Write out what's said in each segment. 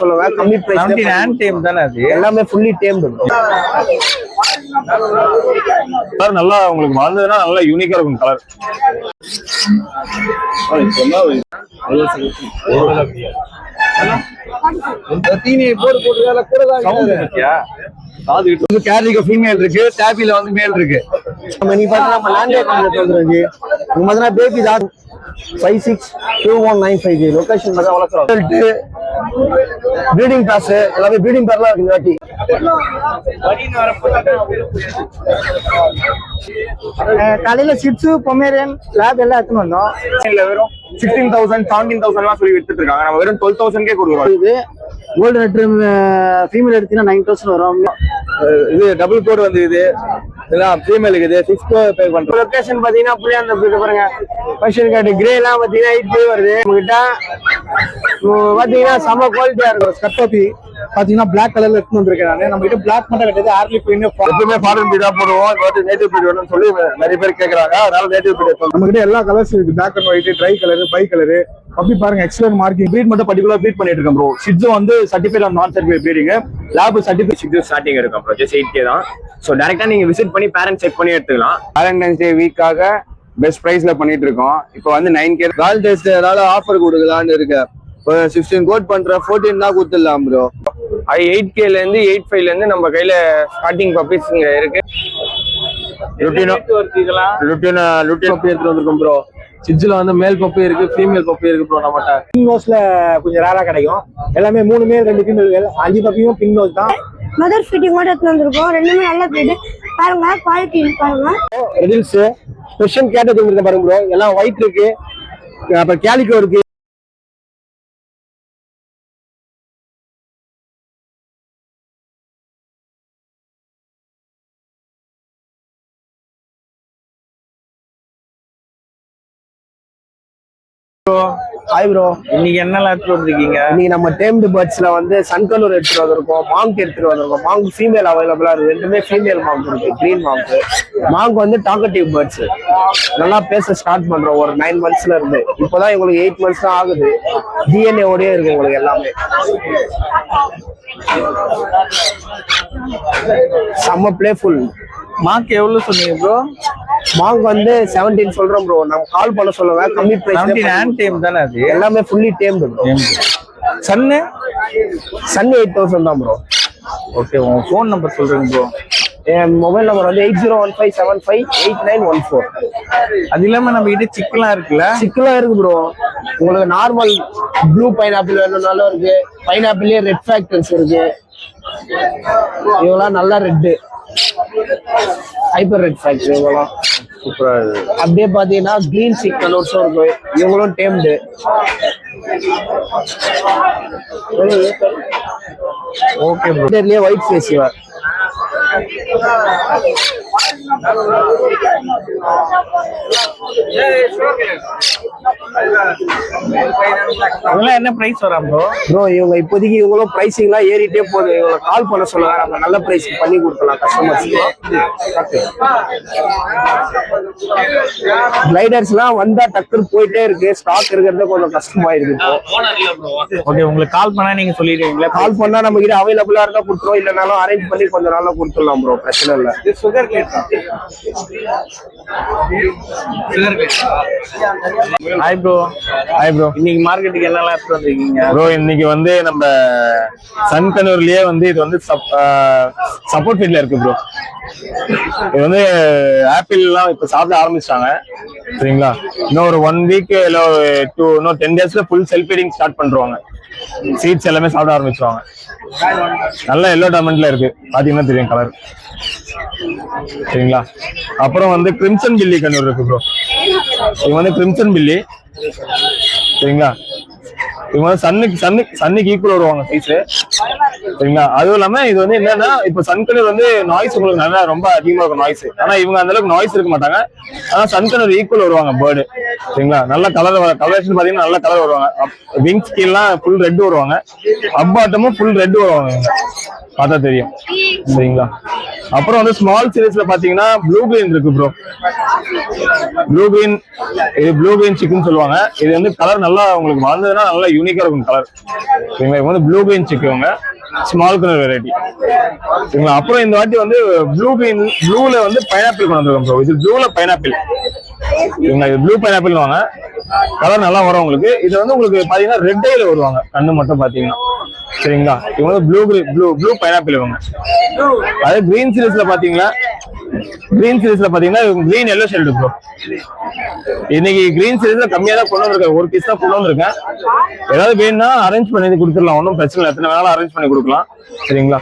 சொல்லுவேன் கம்மி பிரைஸ்ல ஹேண்ட் டேம் தானே அது எல்லாமே ஃபுல்லி டேம்டு கலர் நல்லா உங்களுக்கு வந்ததுன்னா நல்லா யூனிக்கா இருக்கும் கலர் கேரிக்கு ஃபீமேல் இருக்கு டேபில வந்து மேல் இருக்கு நீ பார்த்தா நம்ம லேண்ட் அக்கவுண்ட் வந்துருக்கு நீ பார்த்தா பேபி தான் 562195 லொகேஷன் பார்த்தா வளர்க்குறோம் ப்ரீடிங் பாஸ் எல்லாமே ப்ரீடிங் பேர்லாம் இருக்கு வாட்டி காலையில சிப்ஸ் பொமேரியன் லேப் எல்லாம் எடுத்துன்னு வந்தோம் இல்ல வெறும் 16,000 17,000 எல்லாம் சொல்லி வித்துட்டு இருக்காங்க நம்ம வெறும் 12,000 கொடுக்குறோம் இது கோல்டன் ரெட்ரீவர் ஃபீமேல் எடுத்தீங்கன்னா 9,000 வரும் இது டபுள் கோட் வந்து இது இதெல்லாம் ஃபீமேலுக்கு இது 6 பே பண்றோம் லொகேஷன் பாத்தீங்கன்னா புள்ளியா அந்த பாருங்க பர்ஷியன் கேட் கிரே எல்லாம் பாத்தீங்கன்னா 8 வருது நம்மகிட்ட பாத்தீங்கன்னா செம குவாலிட்டியா இருக்கும் ஸ்கர்ட் பாத்தீங்கன்னா பிளாக் கலர்ல எடுத்து வந்திருக்கேன் நான் நம்ம கிட்ட பிளாக் மட்டும் கிடையாது ஆர்லி குயின் எப்பவுமே ஃபாரின் பீடா போடுவோம் நேட்டிவ் பீட் வேணும்னு சொல்லி நிறைய பேர் கேக்குறாங்க அதனால நேட்டிவ் பீட் நம்ம கிட்ட எல்லா கலர்ஸ் இருக்கு black and white tri colour bi colour அப்படி பாருங்க எக்ஸலன்ட் மார்க்கிங் ப்ரீட் மட்டும் பர்టిక్యులர் ப்ரீட் பண்ணிட்டு இருக்கோம் ப்ரோ ஷிட்ஸு வந்து certified and non certified breeding lab certified shih tzu starting இருக்கும் ப்ரோ ஜஸ்ட் 8K தான் சோ டைரக்டா நீங்க விசிட் பண்ணி பேரண்ட்ஸ் செக் பண்ணி எடுத்துக்கலாம் வேலண்டைன்ஸ் டே வீக்காக பெஸ்ட் பிரைஸ்ல பண்ணிட்டு இருக்கோம் இப்போ வந்து 9K கால் டெஸ்ட் ஏதாவது ஆஃபர் கொடுக்கலான்னு இருக்கு 16 கோட் பண்ற 14 தான் கொடுத்துடலாம் ப்ரோ 8K ல இருந்து 8.5 ல இருந்து நம்ம கையில ஸ்டார்டிங் பப்பீஸ் இங்க இருக்கு லுட்டினா எடுத்துட்டு வந்திருக்கோம் ப்ரோ சிட்ஸ்ல வந்து மேல் பப்பி இருக்கு ஃபீமேல் பப்பி இருக்கு ப்ரோ நம்மகிட்ட பிங்க் நோஸ்ல கொஞ்சம் ரேரா கிடைக்கும் எல்லாமே 3 மேல் 2 ஃபீமேல் 5 பப்பியும் பிங்க் நோஸ் தான் மதர் ஃபிட்டிங் மட்டும் எடுத்து வந்திருக்கோம் ரெண்டுமே நல்ல பிரீட் பாருங்க குவாலிட்டி பாருங்க ரெடில்ஸ் ஸ்பெஷல் கேட்டகரி இருக்கு பாருங்க ப்ரோ எல்லாம் ஒயிட் இருக்கு அப்புறம் கேலிகோ இருக்கு ஹாய் ப்ரோ இன்னைக்கு என்னெல்லாம் எடுத்துட்டு வந்திருக்கீங்க இன்னைக்கு நம்ம டேம்டு பேர்ட்ஸ்ல வந்து சன்கலூர் எடுத்துட்டு வந்திருக்கோம் மாங்க் எடுத்துட்டு வந்திருக்கோம் மாங்க் ஃபீமேல் அவைலபிளா இருக்கு ரெண்டுமே ஃபீமேல் மாங்க் இருக்கு கிரீன் மாங்க் வந்து டாக்கட்டிவ் பேர்ட்ஸ் நல்லா பேச ஸ்டார்ட் பண்றோம் ஒரு 9 monthsல இருந்து இப்போதான் உங்களுக்கு 8 months தான் ஆகுது டிஎன்ஏ ஓடயே இருக்கு உங்களுக்கு எல்லாமே செம்ம பிளேஃபுல் மார்க் எவ்வளவு சொன்னீங்க ப்ரோ மாங்க் வந்து 17 சொல்றோம் ப்ரோ நம்ம கால் பண்ண சொல்லுவேன் கம்மி பிரைஸ் ஹேண்ட் டேம் தானே அது எல்லாமே ஃபுல்லி டேம்டு ப்ரோ சன்னு 8000 தான் ப்ரோ ஓகே உங்க ஃபோன் நம்பர் சொல்றீங்க ப்ரோ என் மொபைல் நம்பர் வந்து 8015758914 அது இல்லாம நம்ம கிட்ட சிக்கெல்லாம் இருக்குல்ல சிக்கெல்லாம் இருக்கு ப்ரோ உங்களுக்கு நார்மல் ப்ளூ பைனாப்பிள் வேணும்னாலும் இருக்கு பைனாப்பிள்லயே ரெட் ஃபேக்டர்ஸ் இருக்கு இவங்களாம் நல்லா ரெட்டு ஹைப்பர் ரெட் ஃபேக்டர் இவங்களாம் சூப்பரா இருக்கு அப்படியே பாத்தீங்கன்னா கிரீன் சிக் கலர்ஸும் இருக்கு இவங்களும் டேம்டு ஓகே ப்ரோ இதுலயே ஒயிட் ஃபேஸ் இவர் அதெல்லாம் என்ன பிரைஸ் வரும் ப்ரோ இவங்க இப்போதைக்கு இவங்களும் பிரைசிங்லாம் ஏறிட்டே போகுது இவங்களை கால் பண்ண சொல்லுங்க நம்ம நல்ல பிரைஸ் பண்ணி கொடுக்கலாம் கஸ்டமர்ஸ்க்கு கிளைடர்ஸ்லாம் வந்தா டக்குன்னு போயிட்டே இருக்கு ஸ்டாக் இருக்கிறது கொஞ்சம் கஷ்டமாயிருக்கு ஓகே உங்களுக்கு கால் பண்ணா நீங்க சொல்லிடுவீங்களா கால் பண்ணா நம்ம கிட்ட அவைலபிளா இருந்தா கொடுத்துருவோம் இல்லைனாலும் அரேஞ்ச் பண்ணி கொஞ்ச நாள்ல கொடுத்துடலாம் ப்ரோ பிரச்சனை இல்ல சுகர் கேட் ஹாய் ப்ரோ இன்னைக்கு மார்க்கெட்டுக்கு என்னெல்லாம் எடுத்து வந்திருக்கீங்க ப்ரோ இன்னைக்கு வந்து நம்ம சன்கனூர்லயே வந்து இது வந்து சப்போர்ட் ஃபீல்ட்ல இருக்கு ப்ரோ இது வந்து ஆப்பிள் எல்லாம் இப்ப சாப்பிட ஆரம்பிச்சிட்டாங்க சரிங்களா இன்னும் ஒரு 1 week இல்ல இன்னும் 10 daysல ஃபுல் செல்ஃப் ஃபீடிங் ஸ்டார்ட் பண்றாங்க சீட்ஸ் எல்லாமே சாப்பிட ஆரம்பிச்சிருவாங்க நல்ல எல்லோ டைமண்ட்ல இருக்கு பாத்தீங்கன்னா தெரியும் கலர் சரிங்களா அப்புறம் வந்து கிரிம்சன் பில்லி கண்ணூர் இருக்கு ப்ரோ இது வந்து கிரிம்சன் பில்லி சரிங்களா இவங்க வந்து சன்னுக்கு ஈக்குவல் வருவாங்க சைஸ் சரிங்களா அதுவும் இல்லாம இது வந்து என்னன்னா இப்ப சன்கலர் வந்து நாய்ஸ் உங்களுக்கு நல்லா ரொம்ப அதிகமா இருக்கும் நாய்ஸ் ஆனா இவங்க அந்த அளவுக்கு நாய்ஸ் இருக்க மாட்டாங்க ஆனா சன்கலர் ஈக்குவல் வருவாங்க பேர்டு சரிங்களா நல்ல கலரேஷன் பாத்தீங்கன்னா நல்ல கலர் வருவாங்க விங்ஸ் கீழெல்லாம் ஃபுல் ரெட் வருவாங்க அப்பாட்டமும் ஃபுல் ரெட் வருவாங்க பார்த்தா தெரியும் சரிங்களா அப்புறம் வந்து ஸ்மால் சீரீஸ்ல பாத்தீங்கன்னா ப்ளூ கிரீன் இருக்கு ப்ரோ. ப்ளூ கிரீன், இது ப்ளூ கிரீன் சிக்கன் சொல்லுவாங்க. இது வந்து கலர் நல்லா உங்களுக்கு வளர்ந்ததுன்னா நல்லா யூனிக்கா இருக்கும் கலர். சரிங்களா, இது வந்து blue green chicken small colour variety. சரிங்களா, அப்புறம் இந்த வாட்டி வந்து ப்ளூ கிரீன் ப்ளூல வந்து பைனாப்பிள் கொண்டு வந்திருக்கோம் ப்ரோ. இது ப்ளூல பைனாப்பிள். சரிங்களா, இது ப்ளூ பைனாப்பிள் வாங்க, கலர் நல்லா வரும் உங்களுக்கு. இது வந்து உங்களுக்கு பாத்தீங்கன்னா ரெட் ஐல வருவாங்க கண்ணு மட்டும் பாத்தீங்கன்னா. சரிங்களா, இது வந்து ப்ளூ பைனாப்பிள் வாங்க. அதே கிரீன் சீரீஸ்ல பாத்தீங்கன்னா கிரீன் எல்லோ ஷேட் ப்ரோ. இன்னைக்கு கிரீன் சீரீஸ்ல கம்மியா தான் கொண்டு வந்திருக்கேன், ஒரு பீஸ் தான் கொண்டு வந்திருக்கேன். ஏதாவது வேணும்னா அரேஞ்ச் பண்ணி கொடுத்துடலாம், ஒன்றும் பிரச்சனை இல்லை, எத்தனை வேணாலும் அரேஞ்ச் பண்ணி கொடுக்கலாம். சரிங்களா,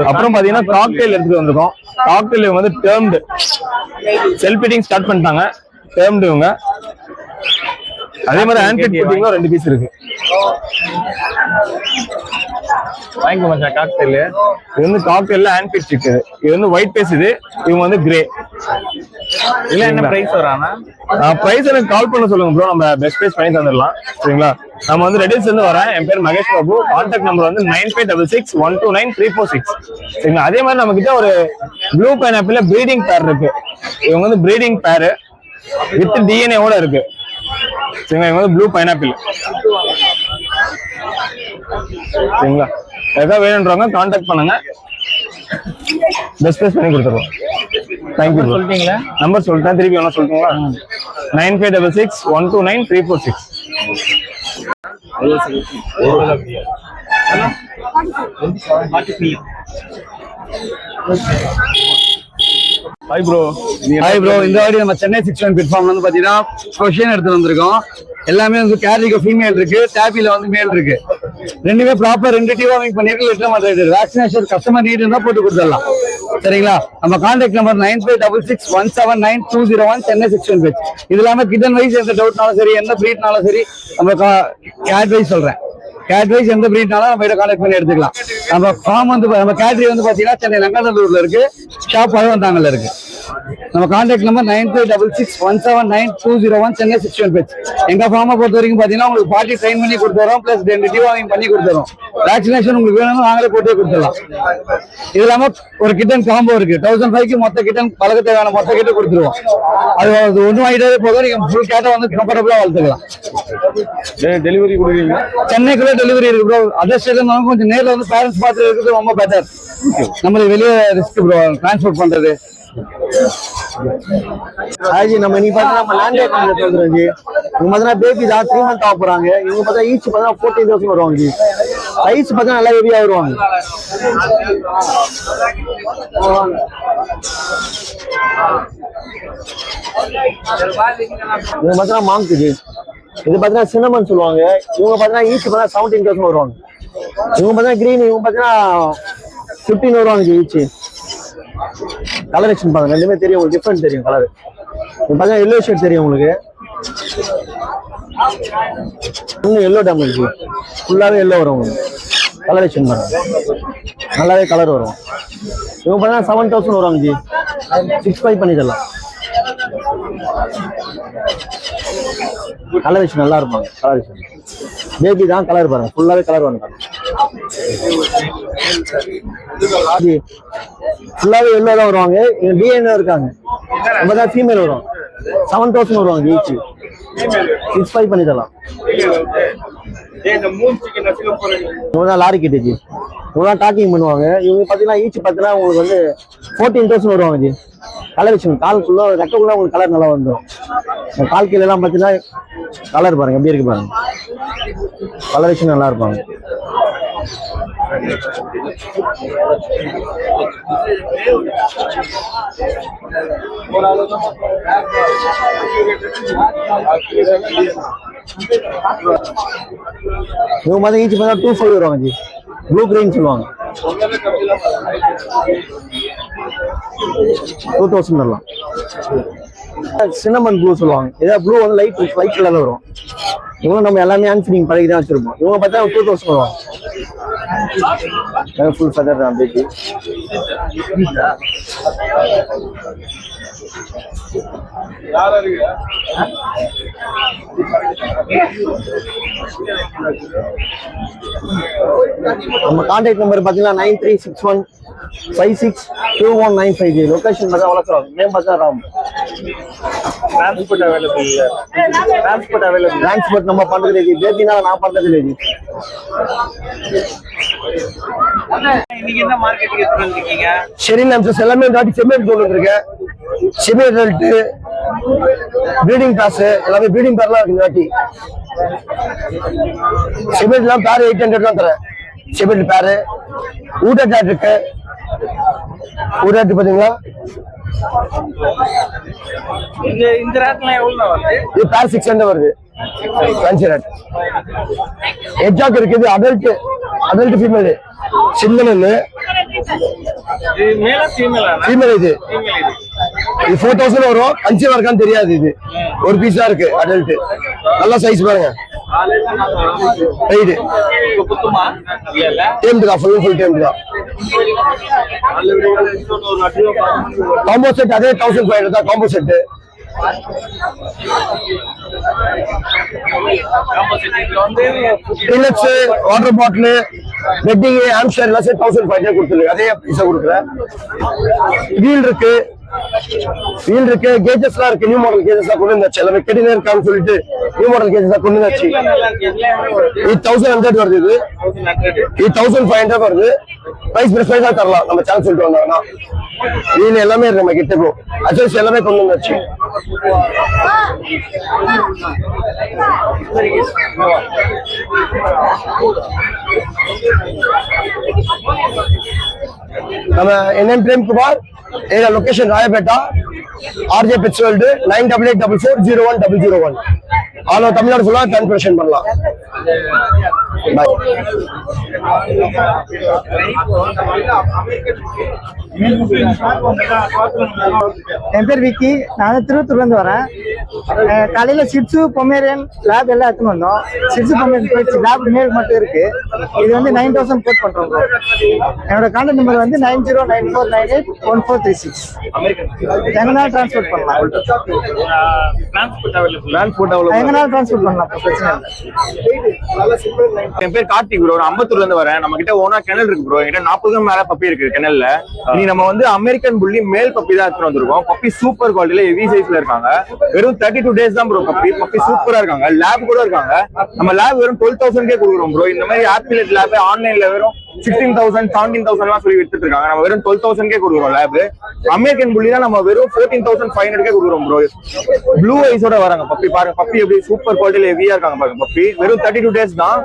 அப்புறம் பாத்தீங்கன்னா காக்டெயில் எடுத்துட்டு வந்திருக்கோம். காக்டெயில் வந்து டேர்ம்டு செல்ஃப் ஃபிட்டிங் ஸ்டார்ட் பண்ணிட்டாங்க, டேர்ம்டு இவங்க. அதே மாதிரி ஹேண்ட் ஃபிட்டிங்கும் 2 பீஸ் இருக்கு. வாங்கிக்கோ மச்சான் காக்டெயில். இது வந்து காக்டெயில்ல ஹேண்ட் ஃபிட் சிக்கு. இது வந்து ஒயிட் பேஸ், இது இவங்க வந்து கிரே. இல்ல என்ன பிரைஸ் வரானா? பிரைஸ் எனக்கு கால் பண்ண சொல்லுங்க ப்ரோ, நம்ம பெஸ்ட் பிரைஸ் பண்ணி தந்துடலாம். சரிங்களா, நம்ம வந்து ரெடில்ஸ்ல இருந்து வரேன். என் பேர் மகேஷ் பாபு. கான்டாக்ட் நம்பர் வந்து 9566129346. சரிங்களா, அதே மாதிரி நம்ம கிட்ட ஒரு ப்ளூ பைனாப்பிள்ல ப்ரீடிங் பேர் இருக்கு. இவங்க வந்து ப்ரீடிங் பேர் வித் டிஎன்ஏ ஓட இருக்கு. சரிங்களா, இவங்க வந்து ப்ளூ பைனாப்பிள். சரிங்களா, ஏதாவது வேணுன்றவங்க கான்டாக்ட் பண்ணுங்க, பெஸ்ட் பிரைஸ் பண்ணி கொடுத்துருவோம். தேங்க்யூ. சொல்லிட்டீங்களா நம்பர்? சொல்லிட்டேன், திருப்பி வேணா சொல்லிட்டீங்களா? 9566129346. Hi bro. இந்த வாட்டி நம்ம சென்னை 61 பிளாட்ஃபார்ம்ல வந்து பாத்தீங்கன்னா கொஷின் எடுத்து வந்திருக்கோம். எல்லாமே வந்து கேரிக்கு ஃபீமேல் இருக்கு, டேபில வந்து மேல் இருக்கு. ரெண்டுமே ப்ராப்பர் 2 டிவார்மிங் பண்ணிட்டு லிட்டர் மாத்திட்டு வேக்சினேஷன் கஸ்டமர் நீட் இருந்தா போட்டு கொடுத்துடலாம். சரிங்களா, நம்ம கான்டாக்ட் நம்பர் 9566179201 சென்னை 61 பேஜ். இது இல்லாம கிட்டன் வைஸ் எந்த டவுட்னாலும் சரி, எந்த பிரீட்னாலும் சரி, நம்ம கேட் வைஸ் சொல்றேன், கேட் வைஸ் எந்த பிரீட்னாலும் நம்ம கிட்ட கான்டாக்ட் பண்ணி எடுத்துக்கலாம். நம்ம ஃபார்ம் வந்து நம்ம கேட்ரி வந்து பாத்தீங்கன்னா சென்னை லங்காநல்லூர்ல இருக்கு, ஷாப் பழவந்தாங்கல்ல இருக்கு. நம்ம கான்டாக்ட் நம்பர் 9566179201 சென்னை 61 பேஜ். எங்க ஃபார்மை பொறுத்த வரைக்கும் பாத்தீங்கன்னா உங்களுக்கு பார்ட்டி ட்ரெயின் பண்ணி கொடுத்துறோம், பிளஸ் 2 டிவார்மிங் பண்ணி கொடுத்துறோம். வேக்சினேஷன் உங்களுக்கு வேணும்னு நாங்களே போட்டே கொடுத்துடலாம். இது இல்லாம ஒரு கிட்டன் காம்போ இருக்கு, 1005க்கு மொத்த கிட்டன் பழக தேவையான மொத்த கிட்ட கொடுத்துருவோம். அது ஒன்று வாங்கிட்டே போதும், நீங்க ஃபுல் கேட்டை வந்து கம்ஃபர்டபுளா வளர்த்துக்கலாம். டெலிவரி கொடுக்குறீங்க? சென்னைக்குள்ள டெலிவரி இருக்கு ப்ரோ. அதர் ஸ்டேட்ல இருந்தாலும் கொஞ்சம் நேரில் வந்து பேரண்ட்ஸ் பார்த்து இருக்கிறது ரொம்ப பெட்டர். நம்மளுக்கு வெளியே ரிஸ்க் ப்ரோ டிரான்ஸ்போர்ட் பண்றது. ஆஜி நம்ம நீ பார்த்தா நம்ம லேண்டே கான்செப்ட் வந்துரும் ஜி. இவங்க பார்த்தா பேபி தான் 3 மந்த் ஆக போறாங்க. இவங்க பார்த்தா ஈச் பார்த்தா 14,000 வருவாங்க ஜி. சைஸ் பார்த்தா நல்லா ஹெவியா வருவாங்க. இவங்க பார்த்தா மாங்க் ஜி. இது பார்த்தா சின்னமன் சொல்லுவாங்க. இவங்க பார்த்தா ஈச் பார்த்தா 17,000 வருவாங்க. இவங்க பார்த்தா கிரீன், இவங்க பார்த்தா 15 வருவாங்க ஜி ஈச். கலரேஷன் பாருங்க, ரெண்டுமே தெரியும் உங்களுக்கு, டிஃபரெண்ட் தெரியும் கலர். பார்த்தா எல்லோ ஷேட் தெரியும் உங்களுக்கு, இன்னும் எல்லோ டேமேஜ் ஃபுல்லாவே எல்லோ வரும் உங்களுக்கு. கலரேஷன் பாருங்க, நல்லாவே கலர் வரும். இவங்க பார்த்தா 7,000 வருவாங்க ஜி. 6,500 பண்ணி தரலாம். கலரேஷன் நல்லா இருப்பாங்க. கலரேஷன் பேபி தான், கலர் பாருங்க ஃபுல்லாவே கலர் வரும். ஃபுல்லாவே எல்லோ தான் வருவாங்க. டிஎன்ஏ இருக்காங்க. நம்ம தான் ஃபீமேல் வரும். 7,000 வருவாங்க ஈச். 6,500 பண்ணி தரலாம். இவங்க தான் லாரி கிட்ட ஜி. இவங்க தான் டாக்கிங் பண்ணுவாங்க. இவங்க பார்த்தீங்கன்னா ஈச் பார்த்தீங்கன்னா உங்களுக்கு வந்து 14,000 வருவாங்க ஜி. கலரேஷன் காலுக்குள்ள ரெக்கைக்குள்ள உங்களுக்கு கலர் நல்லா வந்துடும். கால் கீழே எல்லாம் பார்த்தீங்கன்னா கலர் பாருங்க எப்படி இருக்கு பாருங்க. கலரேஷன் நல்லா இருப்பாங்க. இவங்க மாதிரி ஈச் பார்த்தா 2,500 வருவாங்க ஜி. ப்ளூ கிரீன் சொல்லுவாங்க. 2,000 வரலாம். சின்னமன் ப்ளூ சொல்லுவாங்க. ஏதாவது ப்ளூ வந்து லைட் ஒயிட் கலர்ல வரும். இவங்க நம்ம எல்லாமே அன்ஃபினிங் பழகி தான் வச்சிருப்போம். இவங்க பார்த்தா 2,000 வருவாங்க. ஃபுல் ஃபெதர் தான் பேபி. நம்ம கான்டாக்ட் நம்பர் பார்த்தீங்கன்னா 9361 562195 லொகேஷன் பஜார் வளர்க்குறோம் நேம் பஜார் ராம். டிரான்ஸ்போர்ட் அவைலபிள் இல்ல. டிரான்ஸ்போர்ட் நம்ம பண்றது இல்லை, பேத்தினால நான் பண்றது இல்லை. இன்னைக்கு என்ன மார்க்கெட்டுக்கு எடுத்து வந்திருக்கீங்க? சரி நம்ம எல்லாமே காட்டி செம்மேட் கொண்டு வந்திருக்கேன். செம்மேட் ரெல்ட் ப்ரீடிங் பாஸ் எல்லாமே ப்ரீடிங் பேர்லாம் இருக்கு காட்டி. செம்மேட்லாம் பேர் 800 தான் தரேன். செம்மேட் பேரு ஊட்டாட் இருக்கு. ஊட்டாட்டு பாத்தீங்களா இந்த ரேட்லாம் எவ்வளவு வருது? இது பேர் 600 வருது. Fancy rate. எட்ஜாக் இருக்குது. அடல்ட் ஃபீமேல் சின்னல் இது மேல ஃபீமேலா? ஃபீமேல் இது 4000 வரும். கன்சீவ் இருக்கான்னு தெரியாது. இது ஒரு பீஸா இருக்கு அடல்ட். நல்ல சைஸ் பாருங்க. ரைட் குத்துமா இல்ல டேம் தான் ஃபுல் டேம் தான். காம்போ செட் அதே 1500 தான் combo set. Deluxe water bottle bedding hamster எல்லாம் 1500 கொடுத்துருக்கு. அதே பைசா கொடுக்குறேன். வீல் இருக்கு கேஜஸ்லாம் இருக்கு. நியூ மாடல் கேஜஸ்லாம் கொண்டு வந்தாச்சு. எல்லாமே கெட்டினே இருக்கான்னு சொல்லிட்டு நியூ மாடல் கேஜஸ்லாம் கொண்டு வந்தாச்சு. இது 1100 வருது. இது 1500 வருது. பிரைஸ் பிரைஸா தரலாம் நம்ம சேனல் சொல்லிட்டு வந்தாங்கன்னா. வீல் எல்லாமே இருக்கு நம்ம கிட்ட. அட்ஜஸ்ட் எல்லாமே கொண்டு வந்தாச்சு. நம்ம NM Prem Kumar, area location Royapettah, RJ pets world 9884401001. All over Tamil Nadu ஃபுல்லா டிரான்ஸ்போர்ட்டேஷன் பண்ணலாம். என் பேர் விக்கி. நான் திருவத்தூர்லேருந்து வரேன். காலையில் சிப்ஸு பொமேரியன் லேப் எல்லாம் எடுத்துன்னு வந்தோம். சிப்ஸு பொமேரியன் போயிடுச்சு, லேப் மேல் மட்டும் இருக்கு. இது வந்து 9000 கோட் பண்ணுறோம். என்னோட கான்டாக்ட் நம்பர் வந்து 9094981436. எங்கனாலும் டிரான்ஸ்போர்ட் பண்ணலாம். எங்கனாலும் டிரான்ஸ்போர்ட் பண்ணலாம், பிரச்சனை இல்லை. என் பேர் கார்த்திக் ப்ரோ. நான் அம்பத்தூர்ல இருந்து வரேன். நம்ம கிட்ட ஓனா கெனல் இருக்கு ப்ரோ. என்கிட்ட 40 மேல பப்பி இருக்கு கெனல்ல. நீ நம்ம வந்து அமெரிக்கன் புள்ளி மேல் பப்பி தான் எடுத்துட்டு வந்திருக்கோம். பப்பி சூப்பர் குவாலிட்டில ஹெவி சைஸ்ல இருக்காங்க. வெறும் 32 டேஸ் தான் ப்ரோ பப்பி சூப்பரா இருக்காங்க. லேப் கூட இருக்காங்க. நம்ம லேப் வெறும் 12,000 கொடுக்குறோம் ப்ரோ. இந்த மாதிரி ஆப்பிள் லேப் ஆன்லைன்ல வெறும் 16,000 17,000 எல்லாம் சொல்லி வித்துட்டு இருக்காங்க. நம்ம வெறும் 12,000 கொடுக்குறோம் லேப். அமெரிக்கன் புள்ளி தான் நம்ம வெறும் 14,500 கொடுக்குறோம் ப்ரோ. ப்ளூ ஐஸோட வராங்க பப்பி. பாருங்க பப்பி எப்படி சூப்பர் குவாலிட்டில ஹெவியா இருக்காங்க பாருங்க பப்பி. வெறும் 32 டேஸ் தான்.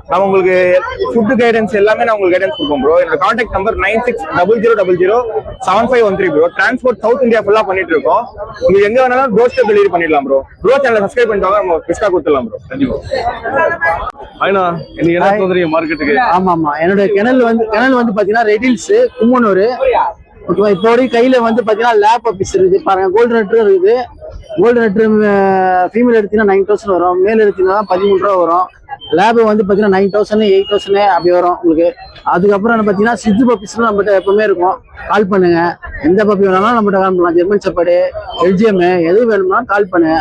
நான் உங்களுக்கு ஃபுட் கைடன்ஸ் எல்லாமே நான் உங்களுக்கு கைடன்ஸ் கொடுப்போம் ப்ரோ. என்னோட contact number 9600007513 bro. Transport south India ஃபுல்லா பண்ணிட்டு இருக்கோம். உங்களுக்கு எங்க வேணாலும் டோர் ஸ்டெப் டெலிவரி பண்ணிடலாம் ப்ரோ. ப்ரோ சேனலை சப்ஸ்கிரைப் பண்ணிட்டாங்க நம்ம பிஸ்கா கொடுத்துடலாம் ப்ரோ. கண்டிப்பா. ஐனா இன்னைக்கு என்ன சொல்றீங்க மார்க்கெட்டுக்கு? ஆமா என்னோட கெனல் வந்து பாத்தீங்கன்னா ரெடில்ஸ் கும்மனூர். ஓகேவா. இப்போ வரைக்கும் கையில வந்து பாத்தீங்கன்னா லேப் பப்பீஸ் இருக்குது பாருங்க. கோல்டன் ரெட்ரூ இருக்குது. கோல்டன் ரெட்ரூ ஃபீமேல் எடுத்தீங்கன்னா 9000 வரும். மேல் எடுத்தீங்கன்னா 13 ரூபா வரும். லேப் வந்து பாத்தீங்கன்னா 9000 8000 அப்படி வரும் உங்களுக்கு. அதுக்கப்புறம் பாத்தீங்கன்னா சிஜு பப்பீஸ்லாம் நம்மகிட்ட எப்பவுமே இருக்கும். கால் பண்ணுங்க. எந்த பப்பி வேணாலும் நம்மகிட்ட கால் பண்ணலாம். ஜெர்மன் செப்பர்டு, பெல்ஜியம் எது வேணும்னா கால் பண்ணுங்க.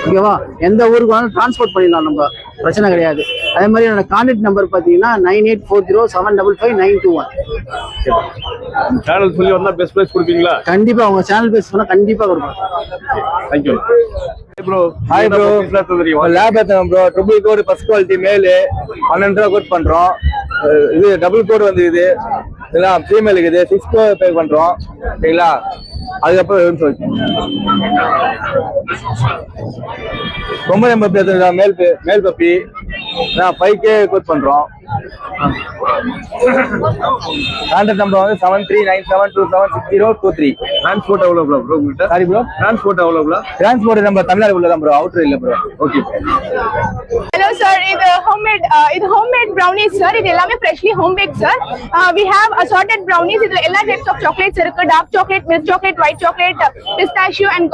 ஓகேவா. எந்த ஊருக்கு வேணாலும் டிரான்ஸ்போர்ட் பண்ணிடலாம், நம்ம பிரச்சனை கிடையாது. அதே மாதிரி என்னோட கான்டாக்ட் நம்பர் பாத்தீங்கன்னா 9840755921. சேனல் சொல்லி வந்தா பெஸ்ட் பிரைஸ் கொடுப்பீங்களா? கண்டிப்பா உங்க சேனல் பேஸ் பண்ணா கண்டிப்பா கொடுப்போம். Thank you bro. Hi bro. Lab ஏத்தோம் bro. Triple coat first quality மேல் 12 ரூபா கோட் பண்றோம். இது டபுள் கோட் வந்து இது இதெல்லாம் ஃபீமேலுக்கு இது 6 பே பண்றோம். சரிங்களா. அதுக்கப்புறம் ரொம்ப பப்பி மேல் பப்பி 5K கோட் பண்றோம். கான்டாக்ட் நம்பர் வந்து 7397276023. டிரான்ஸ்போர்ட் அவைலபிளா ப்ரோ உங்ககிட்ட? Sorry bro. டிரான்ஸ்போர்ட் அவைலபிளா? டிரான்ஸ்போர்ட் நம்ம தமிழ்நாடு உள்ள தான் ப்ரோ. அவுட்டர் இல்ல ப்ரோ. ஓகே. Hello sir, இது homemade brownies sir. இது எல்லாமே freshly home baked sir. We have assorted brownies. இதுல எல்லா types of chocolates இருக்கு. Dark chocolate, milk chocolate, white chocolate, pistachio and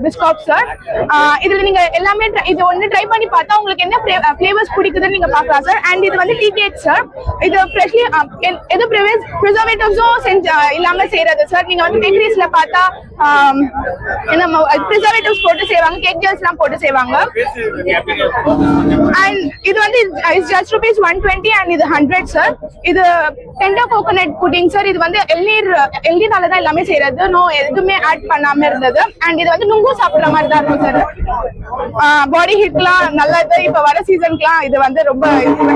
biscoff sir. இதுல நீங்க எல்லாமே இது ஒன்னு ட்ரை பண்ணி பார்த்தா உங்களுக்கு என்ன flavors பிடிக்குதுன்னு நீங்க பார்க்கலாம் sir. And இது வந்து வந்து டீ கேக் சார். இது ஃப்ரெஷ்லி எது ப்ரிசர்வேட்டிவ்ஸும் இல்லாம செய்யறது சார். நீங்க வந்து பேக்கரிஸ்ல பார்த்தா நம்ம ப்ரிசர்வேட்டிவ்ஸ் போட்டு செய்வாங்க, கேக் ஜெல்ஸ் எல்லாம் போட்டு செய்வாங்க. அண்ட் இது வந்து ஜஸ்ட் ₹120 அண்ட் இது 100 சார். இது டெண்டர் கோகோனட் புட்டிங் சார். இது வந்து எள்நீர்னால தான் எல்லாமே செய்யறது, நோ எதுவுமே ஆட் பண்ணாம இருந்தது. அண்ட் இது வந்து நுங்கு சாப்பிடுற மாதிரி தான் இருக்கும் சார். பாடி ஹீட்லாம் நல்லது, இப்ப வர சீசனுக்குலாம் இது வந்து ரொம்ப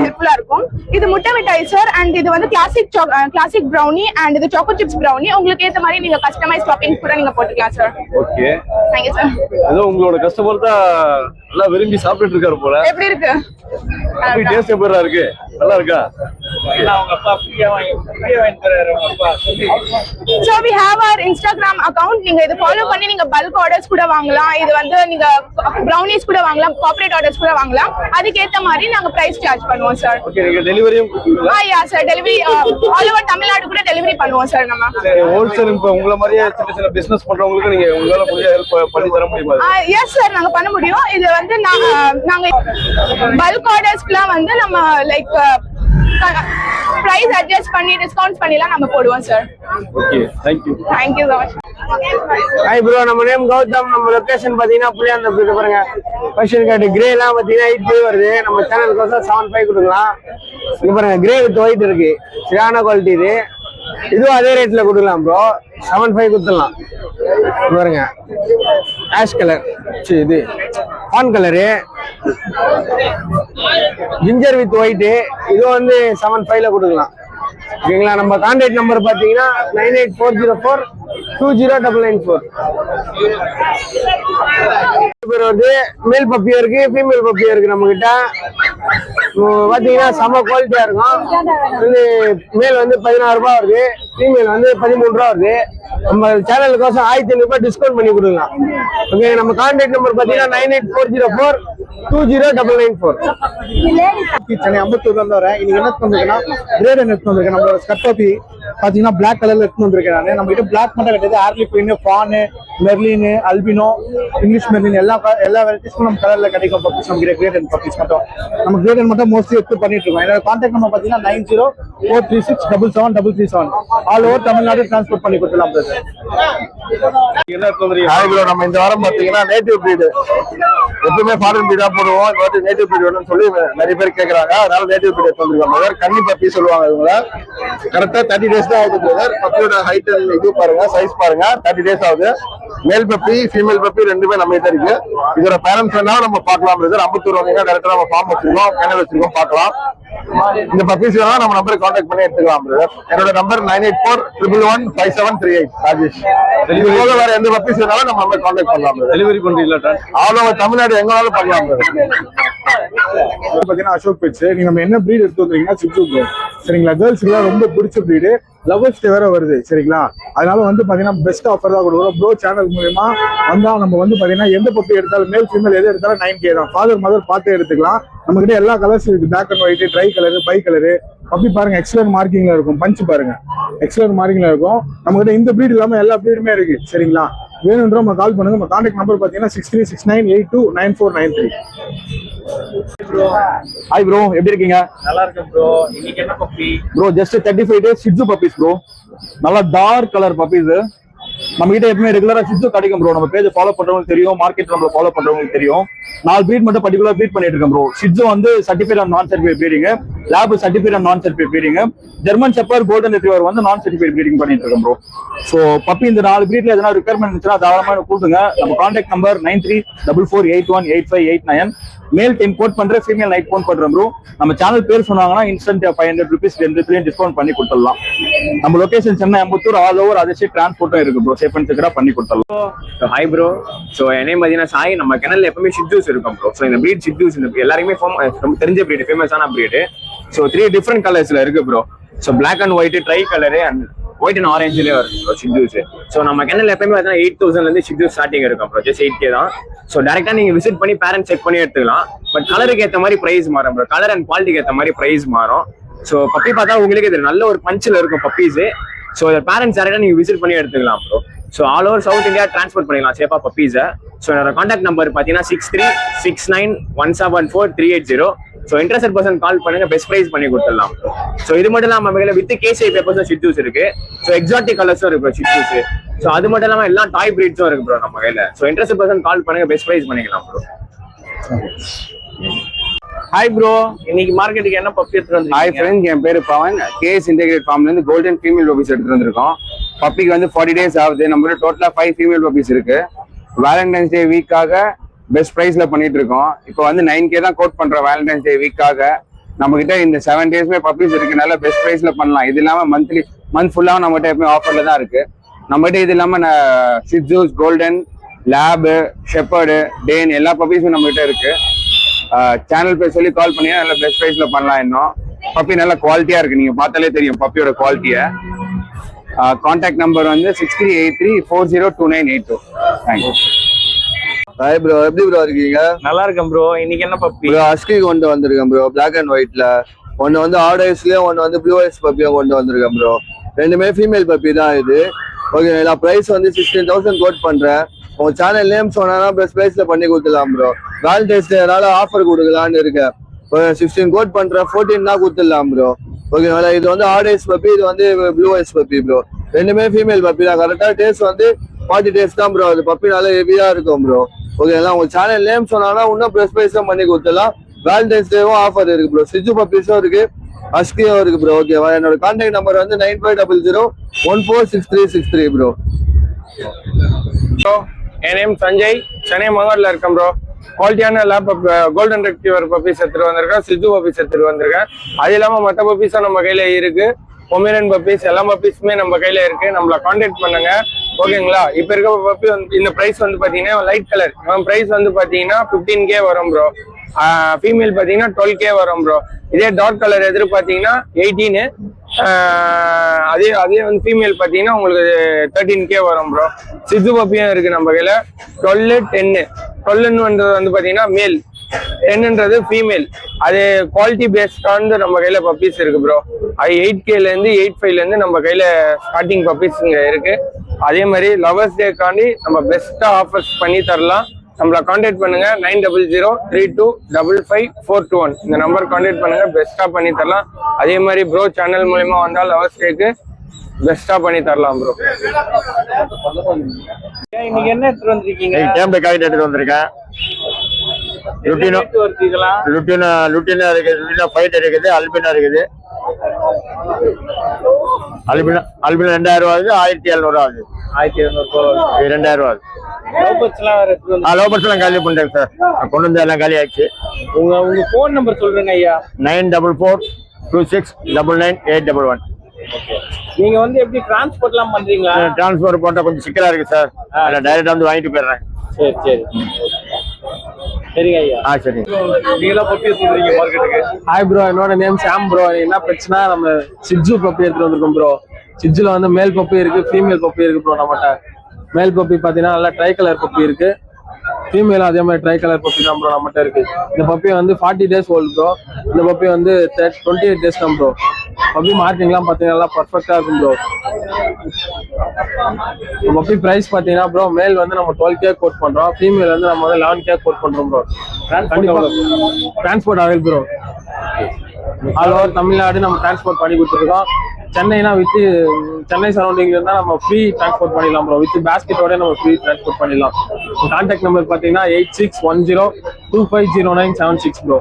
ஹெல்ப்ஃபுல்லா இருக்கும். இது முட்டை மிட்டாய் சார். அண்ட் இது வந்து கிளாசிக் ப்ரௌனி அண்ட் இது சாக்கோ சிப்ஸ் ப்ரௌனி. உங்களுக்கு ஏத்த மாதிரி நீங்க கஸ்டமைஸ் டாப்பிங்ஸ் கூட நீங்க போட்டுக்கலாம் sir. Okay, thank you sir. ஏதோ உங்களோட கஸ்டமர் தான் நல்லா விரும்பி சாப்பிட்டுட்டு இருக்காரு போல. எப்படி இருக்கு? டேஸ்ட் எப்படிடா இருக்கு? நல்லா இருக்கா? So we have our Instagram account. நீங்க இது ஃபாலோ பண்ணி நீங்க பல்க் ஆர்டர்ஸ் கூட வாங்கலாம். இது வந்து நீங்க ப்ரௌனிஸ் கூட வாங்கலாம், கார்ப்பரேட் ஆர்டர்ஸ் கூட வாங்கலாம். அதுக்கு ஏத்த மாதிரி நாங்க பிரைஸ் சார்ஜ் பண்ணுவோம் சார். ஓகே, நீங்க டெலிவரியும் கொடுப்பீங்களா? Ya sir, delivery all over Tamil Nadu கூட டெலிவரி பண்ணுவோம் சார் நம்ம. ஹோல்சேல் இப்ப உங்கள மாதிரியே சின்ன பிசினஸ் பண்றவங்களுக்கு நீங்க உங்களால முடிஞ்ச ஹெல்ப் பண்ணி தர முடியுமா? எஸ் சார், நாங்க பண்ண முடியும். இது வந்து நாங்க பல்க் ஆர்டர்ஸ்க்குலாம் வந்து நம்ம லைக் பிரைஸ் அட்ஜஸ்ட் பண்ணி டிஸ்கவுண்ட்ஸ் பண்ணிலாம் நம்ம போடுவோம் sir. Okay, thank you. Thank you so much. Hi bro, நம்ம நேம் கௌதம். நம்ம லொகேஷன் பாத்தீங்கன்னா புளியாந்த போயிட்டு பாருங்க. பர்ஷியன் கேட் கிரே எல்லாம் பாத்தீங்கன்னா 8 வருது. நம்ம சேனலுக்கு 7.5 கொடுக்கலாம். இங்க பாருங்க, கிரே வித் ஒயிட் இருக்கு, சரியான குவாலிட்டி. இதுவும் அதே ரேட்ல கொடுக்கலாம் ப்ரோ, 7.5 கொடுத்துடலாம். பாருங்க, ஆஷ் கலர், இது on colour, ginger with white. இது வந்து 7.5ல கொடுக்கலாம். ஓகேங்களா? நம்ம கான்டாக்ட் நம்பர் பாத்தீங்கன்னா 9840420994. வந்து மேல் பப்பியா இருக்கு, ஃபீமேல் பப்பியா இருக்கு. நம்ம கிட்ட பாத்தீங்கன்னா செம குவாலிட்டியா இருக்கும். வந்து மேல் வந்து 16 ரூபாய் வருது, ஃபீமேல் வந்து 13 ரூபா வருது. நம்ம சேனலுக்கோசம் 1500 ரூபாய் டிஸ்கவுண்ட் பண்ணி கொடுக்கலாம். ஓகே, நம்ம கான்டாக்ட் நம்பர் பாத்தீங்கன்னா 9840420994. சென்னை அம்பத்தூர்ல இருந்து வரேன். இன்னைக்கு என்ன வந்திருக்கேன்னா கிரேட் எடுத்து வந்திருக்கேன். நம்மளோட ஸ்கட் காப்பி பாத்தீங்கன்னா பிளாக் கலர்ல எடுத்து வந்திருக்கேன். நான் நம்ம கிட்ட பிளாக் மட்டும் கிடையாது, harlequin, fawn, merlin, albino, English merlin எல்லா வெரைட்டிஸ்க்கும் நம்ம கலர்ல கிடைக்கும். பப்பீஸ் நம்ம கிட்ட கிரேட் பப்பீஸ் மட்டும் நம்ம கிரேட் மட்டும் மோஸ்ட்லி எடுத்து பண்ணிட்டு இருக்கோம். என்னோட கான்டாக்ட் நம்பர் பாத்தீங்கன்னா 9043677337. ஆல் ஓவர் தமிழ்நாடு டிரான்ஸ்போர்ட் பண்ணி கொடுக்கலாம். என்ன சொல்றீங்க? ஹாய் ப்ரோ, நம்ம இந்த வாரம் பாத்தீங்கன்னா நேட்டிவ் பிரீடு, எப்பவுமே ஃபாரின் பிரீடா போடுவோம். இந்த வாட்டி நேட்டிவ் பிரீடு வேணும்னு சொல்லி நிறைய பேர் கேக்குறாங்க, அதனால நேட்டிவ் பிரீடு வந்துருக்காங்க. கன்னி பப்பி சொல்லுவாங்க. இவங்க கரெக்டா 30 days தான் ஆகுது பிரதர். பப்பியோட ஹைட் இது பாருங்க, சைஸ் பாருங்க, 30 days ஆகுது. மேல் பப்பி ஃபீமேல் பப்பி ரெண்டுமே நம்ம கிட்ட இருக்கு. இதோட பேரண்ட்ஸ் வேணா நம்ம பார்க்கலாம் பிரதர். அம்பத்தூர் வந்தீங்கன்னா டேரக்டா நம்ம ஃபார்ம் வச்சிருக்கோம், கேனல் வச்சிருக்கோம், பார்க்கலாம். இந்த பப்பீஸ் வேணா நம்ம நம்பரை கான்டாக்ட் பண்ணி எடுத்துக்கலாம் பிரதர். என்னோட நம்பர் 9841115738 ராஜேஷ். வேற எந்த பப்பீஸ் வேணாலும் நம்ம நம்பர் கான்டாக்ட் பண்ணலாம். டெலிவரி பண்றீங்களா? ஆல் ஓவர் தமிழ்நாடு எங்கனாலும் பண்ணலாம் பிரதர். பாத்தீங்கன்னா அசோக் பெட்ஸ். நீங்க நம்ம என்ன பிரீட் எடுத்து வந்தீங்கன்னா சிக்ஸு ப்ரோ, சரிங்களா? கேர்ள்ஸ்க்குலாம் ரொம்ப பிடிச்ச பிரீடு, லவர்ஸ் டே வேற வருது, சரிங்களா? அதனால வந்து பாத்தீங்கன்னா பெஸ்ட் ஆஃபர் தான் கொடுக்குறோம் ப்ரோ. சேனல் மூலமா வந்தா நம்ம வந்து பாத்தீங்கன்னா எந்த பப்பி எடுத்தாலும் மேல் ஃபீமேல் எது எடுத்தாலும் 9K தான். ஃபாதர் மதர் பார்த்து எடுத்துக்கலாம். நம்ம கிட்ட எல்லா கலர்ஸ் இருக்கு, black and white, tri colour, bi colour. Puppy பாருங்க, எக்ஸலன்ட் மார்க்கிங்ல இருக்கும், பஞ்ச் பாருங்க எக்ஸலன்ட் மார்க்கிங்ல இருக்கும். நம்ம கிட்ட இந்த பிரீட் இல்லாம எல்லா பிரீடுமே இருக்கு, சரிங்களா? வேணும்ன்ற நம்ம கால் பண்ணுங்க. நம்ம கான்டாக்ட் நம்பர் பாத்தீங்கன்னா 6369829493. ஹாய் ப்ரோ, எப்படி இருக்கீங்க? நல்லா இருக்கேன் ப்ரோ. இன்னைக்கு என்ன puppy bro? Just 35 days Shih Tzu puppies bro. நல்லா டார்க் கலர் பப்பீஸ். நம்ம கிட்ட எப்பவுமே ரெகுலரா சிட்சு கிடைக்கும் ப்ரோ. நம்ம பேஜ் ஃபாலோ பண்றவங்களுக்கு தெரியும், மார்க்கெட் நம்மள ஃபாலோ பண்றவங்களுக்கு தெரியும். 4 பிரீட் மட்டும் பர்டிகுலர் பிரீட் பண்ணிட்டு இருக்கேன் ப்ரோ. சிட்சு வந்து certified and non certified breeding, lab certified and non certified breeding, German shepherd, golden retriever வந்து நான் சர்டிஃபைட் பிரீடிங் பண்ணிட்டு இருக்கேன் ப்ரோ. சோ பப்பி இந்த 4 பிரீட்ல எதனா ரிக்வயர்மெண்ட் இருந்துச்சுன்னா தாராளமா கூப்பிடுங்க. நம்ம கான்டாக்ட் நம்பர் 9344818589. மேல் 10 கோட் பண்ற, ஃபீமேல் நைட் கோட் பண்றோம் ப்ரோ. நம்ம சேனல் பேர் சொன்னாங்கன்னா இன்ஸ்டன்ட் 500 rupees 2 டிஸ்கவுண்ட் பண்ணி கொடுத்துடலாம். நம்ம location Chennai Ambattur, all over other state டிரான்ஸ்போர்ட்டும் இருக்கு ப்ரோ. சேஃப் அண்ட் செக்யூரா பண்ணி கொடுத்துடலாம். Hi bro. ஸோ என் நேம் பார்த்தீங்கன்னா சாய். நம்ம கிணல்ல எப்பவுமே ஷிட்ஜூஸ் இருக்கும் ப்ரோ. ஸோ இந்த பிரீட் ஷிட்ஜூஸ் இந்த எல்லாருமே ரொம்ப தெரிஞ்ச பிரீடு, ஃபேமஸான பிரீடு. ஸோ 3 டிஃப்ரெண்ட் கலர்ஸ்ல இருக்கு bro. So black and white, tri colour and white and ஆரஞ்சுலேயே வரும் ப்ரோ ஷிட்ஜூஸ். ஸோ நம்ம கிணல் எப்பவுமே பார்த்தீங்கன்னா 8000 ஷிட்ஜூஸ் ஸ்டார்டிங் இருக்கும் ப்ரோ. ஜஸ்ட் 8K தான். ஸோ டேரக்டா நீங்க விசிட் பண்ணி பேரண்ட் செக் பண்ணி எடுத்துக்கலாம். பட் கலருக்கு ஏற்ற மாதிரி பிரைஸ் மாறும் ப்ரோ. கலர் அண்ட் குவாலிட்டிக்கு ஏற்ற மாதிரி பிரைஸ் மாறும். ஸோ பப்பி பார்த்தா உங்களுக்கு இது நல்ல ஒரு பஞ்சில் இருக்கும் பப்பீஸ். ஸோ பேரண்ட்ஸ் டேரக்டா நீங்க விசிட் பண்ணி எடுத்துக்கலாம் bro. So all over south India transport பண்ணிக்கலாம் சேஃபா பப்பீஸை. ஸோ என்னோட கான்டாக்ட் நம்பர் பார்த்தீங்கன்னா 6369174380. ஸோ இன்ட்ரெஸ்டட் பர்சன் கால் பண்ணுங்க, பெஸ்ட் ப்ரைஸ் பண்ணி கொடுத்துடலாம். ஸோ இது மட்டும் இல்லாமல் நம்ம கையில் வித் கேசிஐ பேப்பர்ஸும் ஷிட்ஜூஸ் இருக்கு. ஸோ எக்ஸாட்டிக் கலர்ஸும் இருக்கு ஷிட்ஜூஸ். ஸோ அது மட்டும் இல்லாமல் எல்லாம் டாய் பிரீட்ஸும் இருக்கு ப்ரோ நம்ம கையில். ஸோ இன்ட்ரெஸ்டட் பர்சன் கால் பண்ணுங்க, பெஸ்ட் ப்ரைஸ் பண்ணிக்கலாம் ப்ரோ. ஹாய் ப்ரோ, இன்னைக்கு மார்க்கெட்டுக்கு என்ன பப்பி எடுத்துட்டு வந்து? ஹாய் ஃப்ரெண்ட்ஸ், என் பேரு பவன். கேஎஸ் இன்டெகிரேட் ஃபார்ம்ல இருந்து கோல்டன் ஃபீமேல் பப்பீஸ் எடுத்துட்டு வந்திருக்கோம். பப்பிக்கு வந்து 40 days ஆகுது. நம்ம டோட்டலா 5 ஃபீமேல் பப்பீஸ் இருக்கு. வேலண்டைன்ஸ் டே வீக்காக பெஸ்ட் பிரைஸ்ல பண்ணிட்டு இருக்கோம். இப்போ வந்து 9K தான் கோட் பண்றோம் வேலண்டைன்ஸ் டே வீக்காக. நம்ம கிட்ட இந்த 7 daysமே பப்பீஸ் இருக்கனால பெஸ்ட் பிரைஸ்ல பண்ணலாம். இது இல்லாம மந்த் ஃபுல்லா நம்ம கிட்ட எப்பவுமே ஆஃபர்ல தான் இருக்கு. நம்ம கிட்ட இது இல்லாம Shih Tzus, golden, lab, shepherd, tan எல்லா பப்பீஸும் நம்ம கிட்ட இருக்கு. சேனல் பேர் சொல்லி கால் பண்ணி நல்ல பெஸ்ட் பிரைஸ்ல பண்ணலாம். இன்னும் பப்பி நல்ல குவாலிட்டியா இருக்கு, நீங்க பார்த்தாலே தெரியும் பப்பியோட குவாலிட்டியை. கான்டாக்ட் நம்பர் வந்து 6383402982. தேங்க்யூ. ஹாய் ப்ரோ, எப்படி ப்ரோ இருக்கீங்க? நல்லா இருக்கேன் ப்ரோ. இன்னைக்கு என்ன பப்பி? ப்ரோ ஹஸ்கி கொண்டு வந்திருக்கேன் ப்ரோ, பிளாக் அண்ட் ஒயிட்ல. ஒன்னு வந்து ஆட் ஐஸ்லயும் ஒன்னு வந்து ப்ளூ ஐஸ் பப்பியும் கொண்டு வந்திருக்கேன் ப்ரோ. ரெண்டுமே ஃபீமேல் பப்பி தான் இது. ஓகே, நான் பிரைஸ் வந்து 16,000 கோட் பண்றேன். உங்க சேனல் நேம் சொன்னா பெஸ்ட் பிரைஸ்ல பண்ணி கொடுத்துடலாம் ப்ரோ. வேலண்டைன்ஸ் டேனால ஆஃபர் கொடுக்கலான்னு இருக்கேன். 16 கோட் பண்றேன், 14 தான் கொடுத்துடலாம் ப்ரோ. ஓகேங்களா? இது வந்து ஆட் ஐஸ் பப்பி, இது வந்து ப்ளூ ஐஸ் பப்பி ப்ரோ. ரெண்டுமே ஃபீமேல் பப்பி தான். கரெக்டா டேஸ்ட் வந்து 40 days தான் ப்ரோ. அது பப்பி நல்லா ஹெவியா இருக்கும் ப்ரோ. ஓகேங்களா? உங்க சேனல் நேம் சொன்னா இன்னும் பெஸ்ட் பிரைஸ் தான் பண்ணி கொடுத்துடலாம். வேலண்டைன்ஸ் டேவும் ஆஃபர் இருக்கு ப்ரோ. சிஜு பப்பீஸும் இருக்கு, ஹஸ்கியும் இருக்கு ப்ரோ. ஓகேவா? என்னோட கான்டாக்ட் நம்பர் வந்து 9500146363 ப்ரோ. என் நேம் சஞ்சய், சென்னை மங்கோட்ல இருக்கேன் ப்ரோ. குவாலிட்டியான லேப் கோல்டன் ரெக்டிவர் பப்பீஸ் எடுத்துட்டு வந்திருக்கேன், சிஜு பப்பீஸ் எடுத்துட்டு வந்திருக்கேன். அது இல்லாம மற்ற பப்பீஸும் நம்ம கையில இருக்கு. பொமேரியன் பப்பீஸ், எல்லா பப்பீஸுமே நம்ம கையில இருக்கு. நம்மள கான்டாக்ட் பண்ணுங்க. ஓகேங்களா? இப்ப இருக்க பப்பி வந்து இந்த பிரைஸ் வந்து பாத்தீங்கன்னா லைட் கலர் பிரைஸ் வந்து பாத்தீங்கன்னா 15K வரும் ப்ரோ. ஃபீமேல் பாத்தீங்கன்னா 12K வரும் ப்ரோ. இதே டார்க் கலர் எதிர் பாத்தீங்கன்னா 18. அதே வந்து ஃபீமேல் பாத்தீங்கன்னா உங்களுக்கு 13K வரும் ப்ரோ. சிஜு பப்பியும் இருக்கு நம்ம கையில. 12, 10. 12ன்றது வந்து பாத்தீங்கன்னா மேல், 10ன்றது ஃபீமேல். அது குவாலிட்டி பேஸ்டான நம்ம கையில பப்பீஸ் இருக்கு ப்ரோ. அது 8Kல இருந்து 85ல இருந்து நம்ம கையில ஸ்டார்டிங் பப்பீஸ் இங்க இருக்கு. அதே மாதிரி லவர்ஸ் டேக்காண்டி நம்ம பெஸ்டா ஆஃபர்ஸ் பண்ணி தரலாம். நம்மள கான்டாக்ட் பண்ணுங்க 9003255421. இந்த நம்பர் கான்டாக்ட் பண்ணுங்க, பெஸ்டா பண்ணி தரலாம். அதே மாதிரி ப்ரோ சேனல் மூலமா வந்தா லவர்ஸ் டேக்கு பெஸ்டா பண்ணி தரலாம் ப்ரோ. இன்னைக்கு என்ன எடுத்துட்டு வந்திருக்கீங்க? டேம்ல காய்ட்டு எடுத்துட்டு வந்திருக்கேன். லுட்டினா இருக்குது, லுட்டினா ஃபைட் இருக்குது, அல்பினா இருக்குது. அல்பினா 2000 ரூபா ஆகுது, 1700 ஆகுது. 2000 ரூபா ஆகுது. லோ பட்ஸ்லாம் காலி பண்ணிட்டேன் சார். கொண்டு வந்து எல்லாம் காலி ஆயிடுச்சு. உங்க போன் நம்பர் சொல்றேங்க ஐயா. 9442699811. நீங்க வந்து எப்படி டிரான்ஸ்போர்ட் எல்லாம் பண்றீங்களா? டிரான்ஸ்போர்ட் போட்டா கொஞ்சம் சிக்கலா இருக்கு சார். டைரக்டா வந்து வாங்கிட்டு போயிடுறேன். சரி சரிங்க ஐயா. சரி. நீங்களா பப்பி சொல்றீங்க மார்க்கெட்டுக்கு? ஹாய் ப்ரோ, என்னோட நேம் சாம் ப்ரோ. என்ன பிரச்சனை, நம்ம சிஜு பப்பி எடுத்துட்டு வந்திருக்கோம் ப்ரோ. சிஜுல வந்து மேல் பப்பி இருக்கு, ஃபீமேல் பப்பி இருக்கு ப்ரோ. நம்மகிட்ட மேல் பப்பி பாத்தீங்கன்னா நல்லா ட்ரை கலர் பப்பி இருக்கு. ஃபீமேல் அதே மாதிரி ட்ரை கலர் பப்பி தான் ப்ரோ நம்மகிட்ட இருக்கு. இந்த பப்பி வந்து 40 days ஓல்டு ப்ரோ. இந்த பப்பி வந்து 28 days தான் ப்ரோ. பப்பி மார்க்கிங்லாம் பாத்தீங்கன்னா நல்லா பர்ஃபெக்டா இருக்கும் ப்ரோ. பப்பி பிரைஸ் பாத்தீங்கன்னா ப்ரோ, மேல் வந்து நம்ம 12K கோட் பண்றோம், ஃபீமேல் வந்து நம்ம வந்து 11K கோட் பண்றோம் ப்ரோ. கண்டிப்பா transport avail bro. All over Tamil Nadu நம்ம டிரான்ஸ்போர்ட் பண்ணி கொடுத்துருக்கோம். சென்னைனா வித் சென்னை சரௌண்டிங்ல இருந்தா நம்ம ஃப்ரீ டிரான்ஸ்போர்ட் பண்ணிடலாம் ப்ரோ. வித் பேஸ்கெட்டோட நம்ம ஃப்ரீ டிரான்ஸ்போர்ட் பண்ணிடலாம். கான்டாக்ட் நம்பர் பாத்தீங்கன்னா 8610250976 ப்ரோ.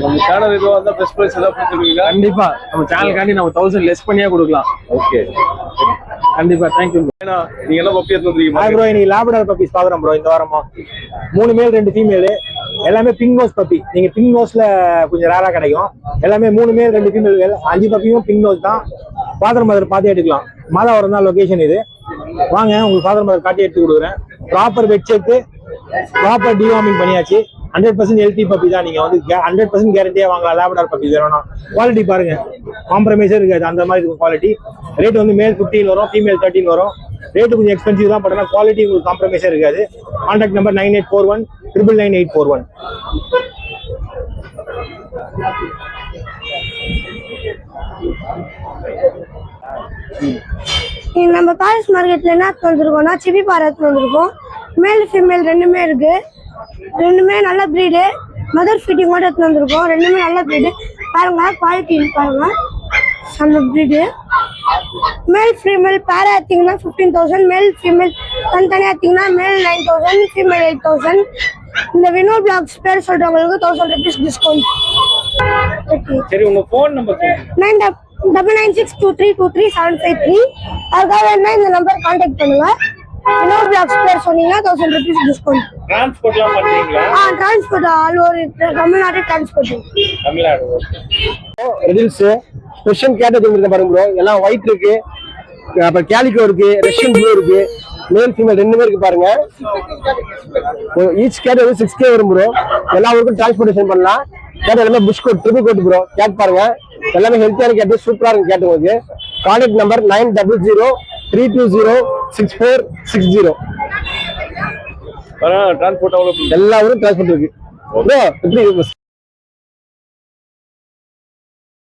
நம்ம சேனல் இதுவா இருந்தா பெஸ்ட் பிரைஸ் ஏதாவது கொடுத்துருக்கீங்க? கண்டிப்பா நம்ம சேனலுக்காண்டி நம்ம 1000 லெஸ் பண்ணியே கொடுக்கலாம். ஓகே, கண்டிப்பா. தேங்க்யூ. நீங்க என்ன பப்பி எடுத்து வந்திருக்கீங்க? ஹாய் ப்ரோ, இன்னைக்கு லேப்டார் பப்பீஸ் பாக்குறோம் ப்ரோ. இந்த வாரமா 3 மேல் 2 ஃபீமேல், எல்லாமே பிங்க் நோஸ் பப்பி. நீங்க பிங்க் நோஸ்ல கொஞ்சம் ரேரா கிடைக்கும். எல்லாமே 3 மேல் 2 ஃபீமேல். 5 பப்பியும் பிங்க் நோஸ் தான். ஃபாதர் மதர் பார்த்து எடுக்கலாம். மாதாவரம் தான் லொகேஷன் இது. வாங்க, உங்களுக்கு ஃபாதர் மதர் காட்டி எடுத்து கொடுக்குறேன். Proper pet check, proper deworming பண்ணியாச்சு. 100% எல்டி பப்பி தான். நீங்க வந்து 100% கேரண்டியா வாங்கலாம். லேப்டார் பப்பி வேணும்னா குவாலிட்டி பாருங்க, காம்ப்ரமைஸே இருக்காது. அந்த மாதிரி இருக்கும் குவாலிட்டி. ரேட் வந்து மேல் 15 வரும், ஃபீமேல் 13 வரும். ரேட்டு கொஞ்சம் எக்ஸ்பென்சிவ் தான், பட் ஆனால் குவாலிட்டி உங்களுக்கு காம்ப்ரமைஸே இருக்காது. Contact number 9841999841. நம்ம பாரிஸ் மார்க்கெட்ல என்ன வந்திருக்கோம்னா சிபி பாறை வந்திருக்கோம். மேல் ஃபீமேல் ரெண்டுமே இருக்கு. ரெண்டுமே நல்ல ப்ரீடு. மதர் ஃபீட்டிங் கூட எடுத்து வந்திருக்கோம். ரெண்டுமே நல்ல ப்ரீடு. பாருங்க குவாலிட்டி பாருங்க. அந்த ப்ரீடு மேல் ஃபீமேல் பேரா எடுத்தீங்கன்னா 15,000. மேல் ஃபீமேல் தனித்தனியாக எடுத்தீங்கன்னா மேல் 9,000, ஃபீமேல் 8,000. இந்த வினோ பிளாக்ஸ் பேர் சொல்றவங்களுக்கு 1,000 rupees டிஸ்கவுண்ட். சரி உங்க ஃபோன் நம்பர் 99962323 அதுக்காக வேணா இந்த நம்பர் கான்டாக்ட் பண்ணுங்க. வினோ பிளாக்ஸ் பேர் சொன்னீங்கன்னா 1,000 rupees டிஸ்கவுண்ட். டிரான்ஸ்போர்ட்லாம் பண்றீங்களா? Transport all over Tamil Nadu transport. Tamil Nadu. ரெடில்ஸ் ஸ்பெஷல் கேட்டது இருக்கு பாருங்க ப்ரோ. எல்லாம் ஒயிட் இருக்கு, அப்புறம் கேலிகோ இருக்கு, ரஷ்யன் ப்ளூ இருக்கு, மேல் ஃபீமேல் ரெண்டுமே இருக்கு பாருங்க. ஈச் கேட் வந்து 6K வரும் ப்ரோ. எல்லா ஊருக்கும் டிரான்ஸ்போர்டேஷன் பண்ணலாம். கேட் எல்லாமே புஷ் கோட் ட்ரிபிள் கோட் ப்ரோ. கேட் பாருங்க எல்லாமே ஹெல்த்தியான கேட், சூப்பரா இருக்கு கேட். உங்களுக்கு கான்டாக்ட் நம்பர் 9003206460. டிரான்ஸ்போர்ட் அவ்வளவு எல்லா ஊரும் டிரான்ஸ்போர்ட் இருக்கு ப்ரோ. எப்படி